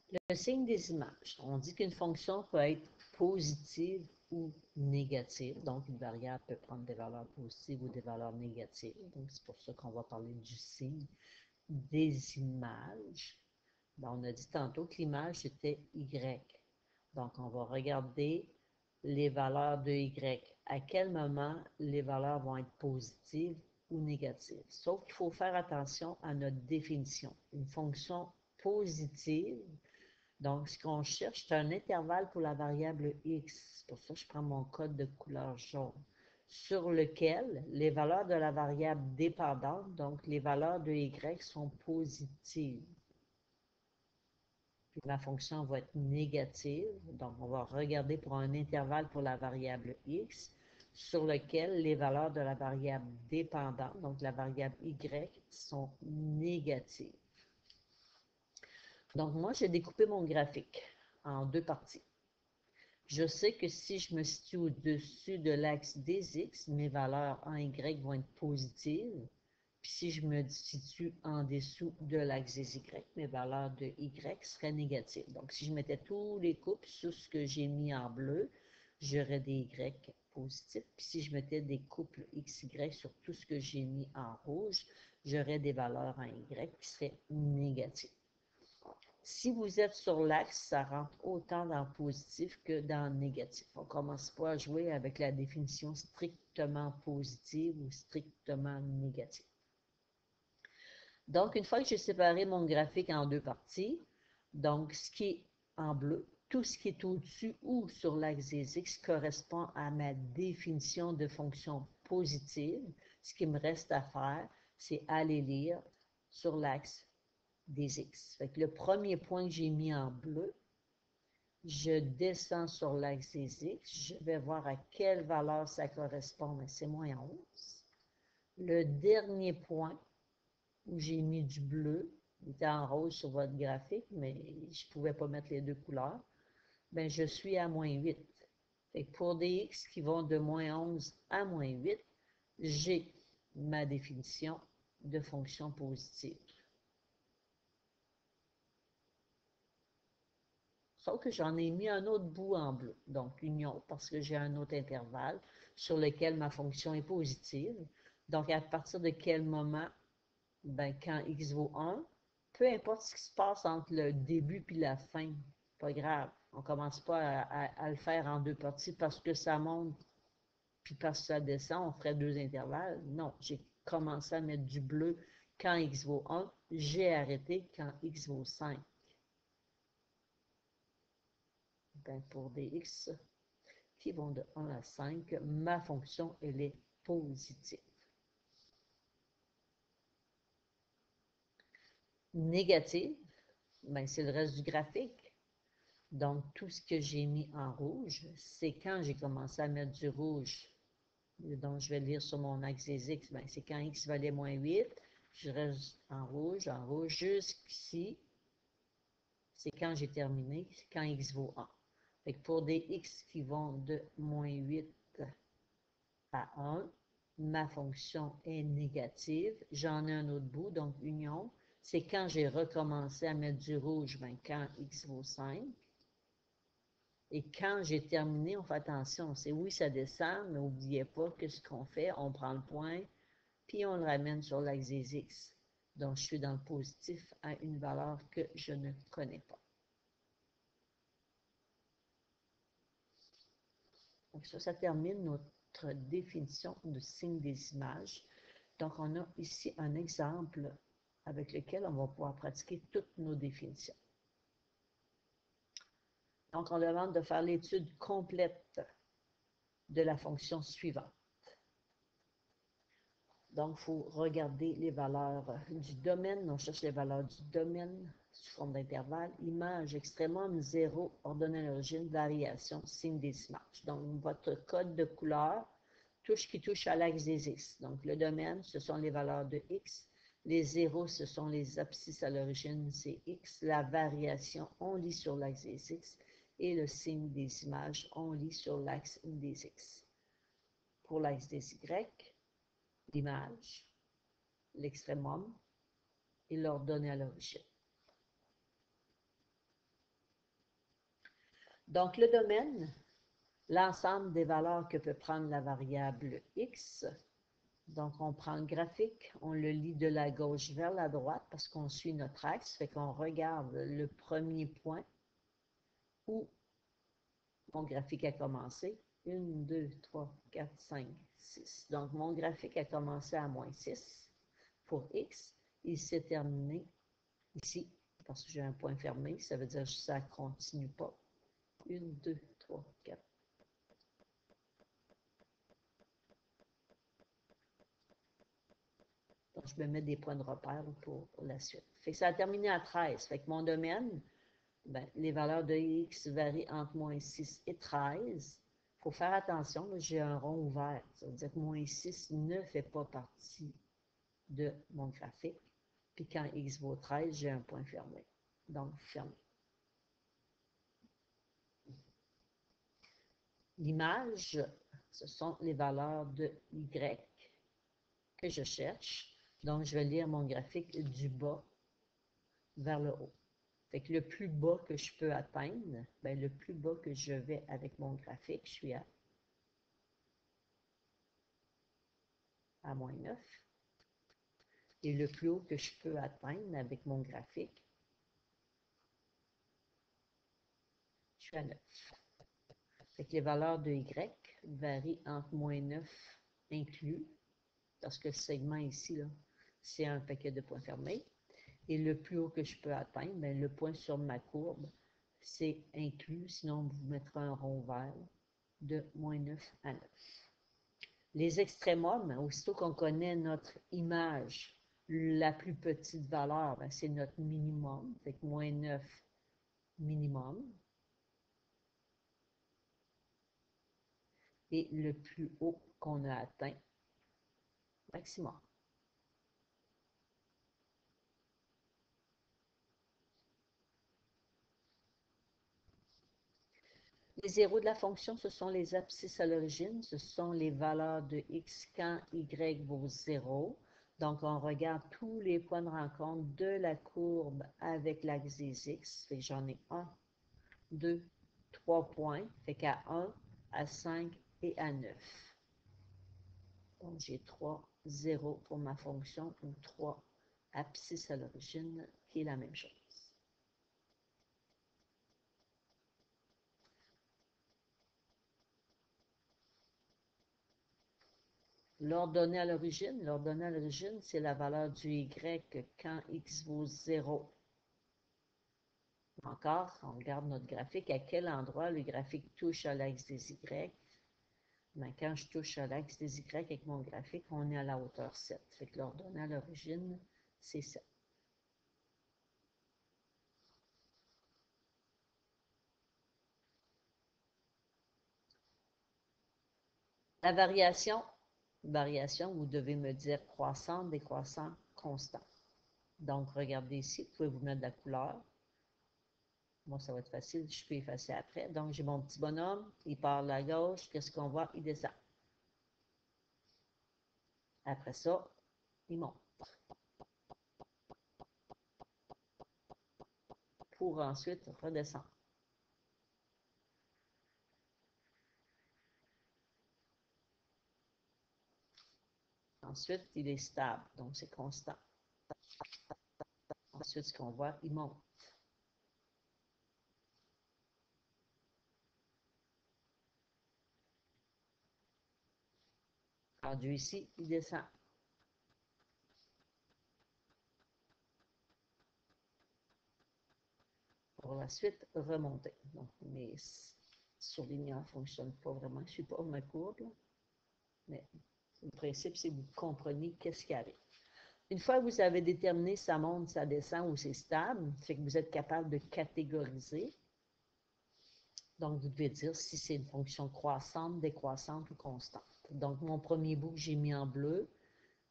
Le signe des images. On dit qu'une fonction peut être positive ou négative. Donc, une variable peut prendre des valeurs positives ou des valeurs négatives. Donc, c'est pour ça qu'on va parler du signe des images. Ben, on a dit tantôt que l'image, c'était Y. Donc, on va regarder les valeurs de Y. À quel moment les valeurs vont être positives ou négatives. Sauf qu'il faut faire attention à notre définition. Une fonction positive, donc ce qu'on cherche, c'est un intervalle pour la variable X. C'est pour ça que je prends mon code de couleur jaune, sur lequel les valeurs de la variable dépendante, donc les valeurs de Y, sont positives. Puis ma fonction va être négative. Donc, on va regarder pour un intervalle pour la variable X sur lequel les valeurs de la variable dépendante, donc la variable Y, sont négatives. Donc, moi, j'ai découpé mon graphique en deux parties. Je sais que si je me situe au-dessus de l'axe des X, mes valeurs en Y vont être positives. Puis si je me situe en dessous de l'axe des Y, mes valeurs de Y seraient négatives. Donc, si je mettais tous les coupes sur ce que j'ai mis en bleu, j'aurais des Y positifs. Puis si je mettais des couples XY sur tout ce que j'ai mis en rouge, j'aurais des valeurs en Y qui seraient négatives. Si vous êtes sur l'axe, ça rentre autant dans positif que dans négatif. On ne commence pas à jouer avec la définition strictement positive ou strictement négative. Donc, une fois que j'ai séparé mon graphique en deux parties, donc ce qui est en bleu, tout ce qui est au-dessus ou sur l'axe des X correspond à ma définition de fonction positive. Ce qui me reste à faire, c'est aller lire sur l'axe des X. Fait que le premier point que j'ai mis en bleu, je descends sur l'axe des X, je vais voir à quelle valeur ça correspond, mais c'est moins 11. Le dernier point où j'ai mis du bleu, il était en rose sur votre graphique, mais je ne pouvais pas mettre les deux couleurs, bien, je suis à moins 8. Fait que pour des X qui vont de moins 11 à moins 8, j'ai ma définition de fonction positive. Sauf que j'en ai mis un autre bout en bleu, donc union, parce que j'ai un autre intervalle sur lequel ma fonction est positive. Donc, à partir de quel moment, ben, quand x vaut 1, peu importe ce qui se passe entre le début et la fin, pas grave. On ne commence pas à le faire en deux parties parce que ça monte puis parce que ça descend, on ferait deux intervalles. Non, j'ai commencé à mettre du bleu quand x vaut 1, j'ai arrêté quand x vaut 5. Ben, pour des x qui vont de 1 à 5, ma fonction, elle est positive. Négative, ben, c'est le reste du graphique. Donc, tout ce que j'ai mis en rouge, c'est quand j'ai commencé à mettre du rouge. Donc, je vais lire sur mon axe des X, ben, c'est quand X valait moins 8, je reste en rouge, jusqu'ici, c'est quand j'ai terminé, c'est quand X vaut 1. Fait que pour des X qui vont de moins 8 à 1, ma fonction est négative. J'en ai un autre bout, donc union. C'est quand j'ai recommencé à mettre du rouge, ben, quand X vaut 5. Et quand j'ai terminé, on fait attention. C'est oui, ça descend, mais n'oubliez pas que ce qu'on fait, on prend le point, puis on le ramène sur l'axe des X. Donc, je suis dans le positif à une valeur que je ne connais pas. Donc, ça termine notre définition de signe des images. Donc, on a ici un exemple avec lequel on va pouvoir pratiquer toutes nos définitions. Donc, on demande de faire l'étude complète de la fonction suivante. Donc, il faut regarder les valeurs du domaine. On cherche les valeurs du domaine sous forme d'intervalle. Image, extrémum, 0, ordonnée à l'origine, variation, signe des images. Donc, votre code de couleur, qui touche à l'axe des X. Donc, le domaine, ce sont les valeurs de X. Les zéros, ce sont les abscisses à l'origine, c'est X. La variation, on lit sur l'axe des X. Et le signe des images, on lit sur l'axe des X. Pour l'axe des Y, l'image, l'extrémum et l'ordonnée à l'origine. Donc, le domaine, l'ensemble des valeurs que peut prendre la variable x. Donc, on prend le graphique, on le lit de la gauche vers la droite parce qu'on suit notre axe, fait qu'on regarde le premier point où mon graphique a commencé. 1, 2, 3, 4, 5, 6. Donc, mon graphique a commencé à moins 6 pour x. Il s'est terminé ici parce que j'ai un point fermé. Ça veut dire que ça ne continue pas. 1, 2, 3, 4. Donc, je me mets des points de repère pour la suite. Fait que ça a terminé à 13. Fait que mon domaine, ben, les valeurs de x varient entre moins 6 et 13. Il faut faire attention, j'ai un rond ouvert. Ça veut dire que moins 6 ne fait pas partie de mon graphique. Puis quand x vaut 13, j'ai un point fermé. Donc, fermé. L'image, ce sont les valeurs de y que je cherche. Donc, je vais lire mon graphique du bas vers le haut. Fait que le plus bas que je peux atteindre, ben, le plus bas que je vais avec mon graphique, je suis à moins 9. Et le plus haut que je peux atteindre avec mon graphique, je suis à 9. Fait que les valeurs de y varient entre moins 9 inclus, parce que le segment ici, c'est un paquet de points fermés. Et le plus haut que je peux atteindre, bien, le point sur ma courbe, c'est inclus, sinon vous mettrez un rond vert de moins 9 à 9. Les extrémums, aussitôt qu'on connaît notre image, la plus petite valeur, ben, c'est notre minimum, fait que moins 9 minimum. Et le plus haut qu'on a atteint, maximum. Les zéros de la fonction, ce sont les abscisses à l'origine, ce sont les valeurs de x quand y vaut 0. Donc, on regarde tous les points de rencontre de la courbe avec l'axe des x. Fait que j'en ai 1, 2, 3 points. Fait qu'à 1, à 5 et à 9. Donc, j'ai 3, 0 pour ma fonction ou 3 abscisses à l'origine, qui est la même chose. L'ordonnée à l'origine, c'est la valeur du y quand x vaut 0. Encore, on regarde notre graphique, à quel endroit le graphique touche à l'axe des y. Ben, quand je touche à l'axe des y avec mon graphique, on est à la hauteur 7. Fait que l'ordonnée à l'origine, c'est 7. La variation, vous devez me dire croissante, décroissant, constant. Donc, regardez ici, vous pouvez vous mettre de la couleur. Moi, ça va être facile, je peux effacer après. Donc, j'ai mon petit bonhomme, il part à gauche. Qu'est-ce qu'on voit? Il descend. Après ça, il monte. Pour ensuite redescendre. Ensuite, il est stable, donc c'est constant. Ensuite, ce qu'on voit, il monte. Rendu ici, il descend. Pour la suite, remonter. Donc, mes surlignants ne fonctionnent pas vraiment. Je ne suis pas ma courbe, mais le principe, c'est que vous compreniez qu'est-ce qui arrive. Une fois que vous avez déterminé ça monte, ça descend ou c'est stable, c'est que vous êtes capable de catégoriser. Donc, vous devez dire si c'est une fonction croissante, décroissante ou constante. Donc, mon premier bout que j'ai mis en bleu,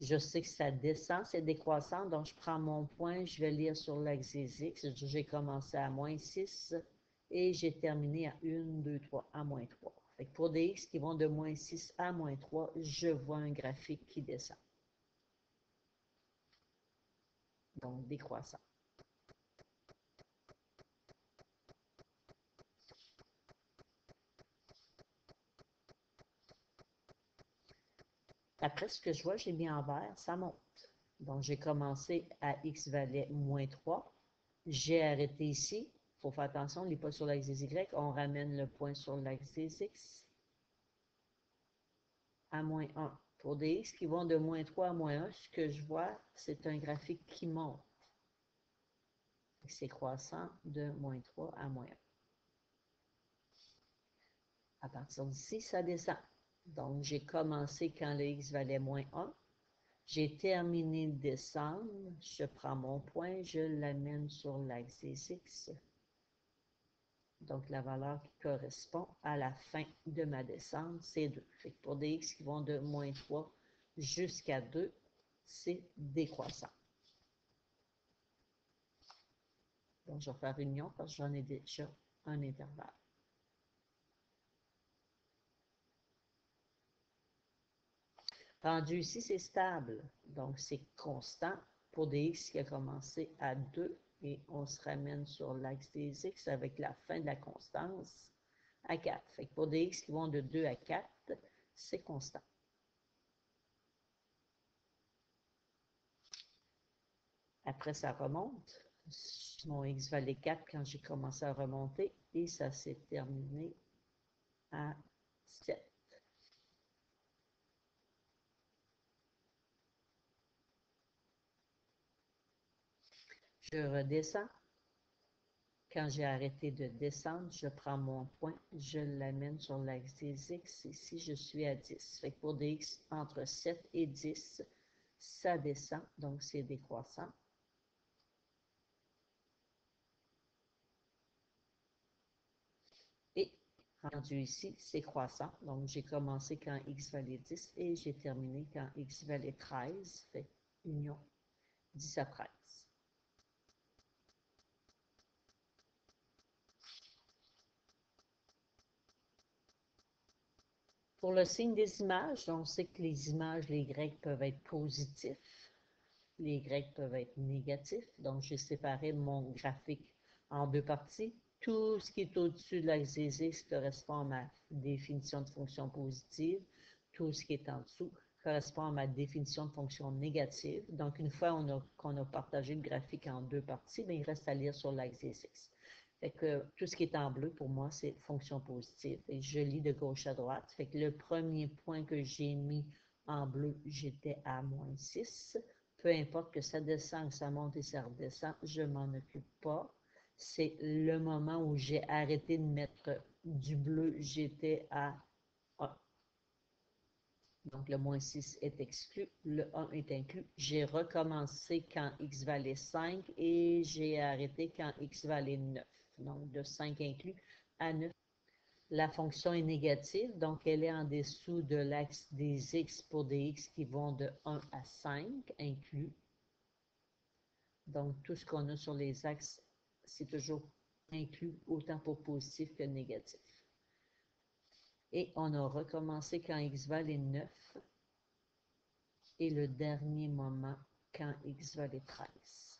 je sais que ça descend, c'est décroissant, donc je prends mon point, je vais lire sur l'axe des x. J'ai commencé à moins 6 et j'ai terminé à 1, 2, 3, à moins 3. Fait que pour des x qui vont de moins 6 à moins 3, je vois un graphique qui descend. Donc, décroissant. Après ce que je vois, j'ai mis en vert, ça monte. Donc, j'ai commencé à x valait moins 3. J'ai arrêté ici. Il faut faire attention, on n'est pas sur l'axe des y. On ramène le point sur l'axe des x à moins 1. Pour des x qui vont de moins 3 à moins 1, ce que je vois, c'est un graphique qui monte. C'est croissant de moins 3 à moins 1. À partir d'ici, ça descend. Donc, j'ai commencé quand le x valait moins 1. J'ai terminé de descendre. Je prends mon point, je l'amène sur l'axe des x. Donc, la valeur qui correspond à la fin de ma descente, c'est 2. Fait que pour des x qui vont de moins 3 jusqu'à 2, c'est décroissant. Donc, je vais faire union parce que j'en ai déjà un intervalle. Rendu ici, c'est stable. Donc, c'est constant pour des x qui a commencé à 2 et on se ramène sur l'axe des x avec la fin de la constance à 4. Fait que pour des x qui vont de 2 à 4, c'est constant. Après, ça remonte. Mon x valait 4 quand j'ai commencé à remonter et ça s'est terminé à 7. Je redescends. Quand j'ai arrêté de descendre, je prends mon point, je l'amène sur l'axe des x. Ici, je suis à 10. Fait que pour des x entre 7 et 10, ça descend, donc c'est décroissant. Et rendu ici, c'est croissant. Donc, j'ai commencé quand x valait 10 et j'ai terminé quand x valait 13. Fait union 10 à 13. Pour le signe des images, on sait que les images, les Y peuvent être positifs, les Y peuvent être négatifs. Donc, j'ai séparé mon graphique en deux parties. Tout ce qui est au-dessus de l'axe des X correspond à ma définition de fonction positive. Tout ce qui est en dessous correspond à ma définition de fonction négative. Donc, une fois qu'on a partagé le graphique en deux parties, bien, il reste à lire sur l'axe des X. Fait que tout ce qui est en bleu, pour moi, c'est fonction positive. Et je lis de gauche à droite. Fait que le premier point que j'ai mis en bleu, j'étais à moins 6. Peu importe que ça descend, que ça monte et ça redescend, je ne m'en occupe pas. C'est le moment où j'ai arrêté de mettre du bleu, j'étais à 1. Donc, le moins 6 est exclu, le 1 est inclus. J'ai recommencé quand x valait 5 et j'ai arrêté quand x valait 9. Donc, de 5 inclus à 9. La fonction est négative, donc elle est en dessous de l'axe des x pour des x qui vont de 1 à 5 inclus. Donc, tout ce qu'on a sur les axes, c'est toujours inclus autant pour positif que négatif. Et on a recommencé quand x valait 9 et le dernier moment quand x valait 13.